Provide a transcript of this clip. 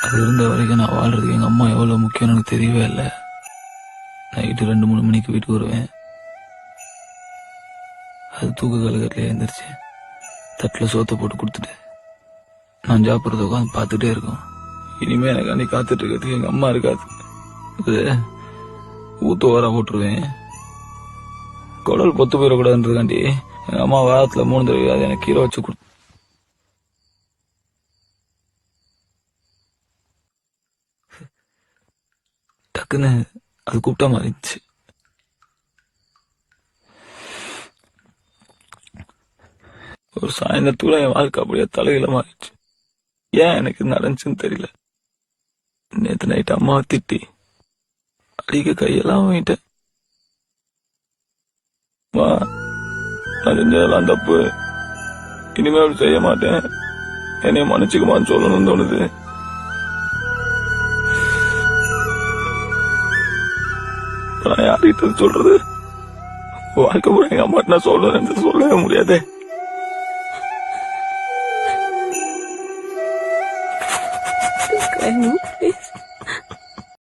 அது இருந்த வரைக்கும் நான் வாழ்றதுக்கு எங்க அம்மா எவ்வளவு முக்கியம் எனக்கு தெரியவே இல்லை. நைட்டு 2-3 மணிக்கு வீட்டுக்கு வருவேன். அது தூக்க கலகத்திலே எழுந்திரிச்சு தட்டில் சோத்தை போட்டு கொடுத்துட்டு நான் சாப்பிட்றத உட்காந்து பார்த்துட்டே இருக்கோம். இனிமே எனக்கு அன்னைக்கு காத்துட்டு இருக்கிறதுக்கு எங்க அம்மா இருக்காது. ஊத்த ஓரா போட்டுருவேன். குடல் பொத்து போயிடக்கூடாதுன்றதுக்காண்டி எங்க அம்மா வாரத்துல 3 தடவை அது எனக்கு கீரை வச்சு கொடுத்து டக்குன்னு அது கூப்பிட்டா மாறிடுச்சு. ஒரு சாயந்தரத்துக்குள்ள என் வாழ்க்கை அப்படியே தலையில மாறிடுச்சு. ஏன் எனக்கு நடந்துச்சுன்னு தெரியல. நேத்து நைட்டு அம்மாவை திட்டி அடிக்க கையெல்லாம் வாங்கிட்டேன். நான் செஞ்சதெல்லாம் தப்பு, இனிமே அப்படி செய்ய மாட்டேன், என்னைய மன்னிச்சுக்குமான்னு சொல்லணும்னு தோணுது. நான் யார்கிட்ட சொல்றது? வாழ்க்கை கூட எங்க அம்மா நான் சொல்றேன் சொல்லவே முடியாதே. Please.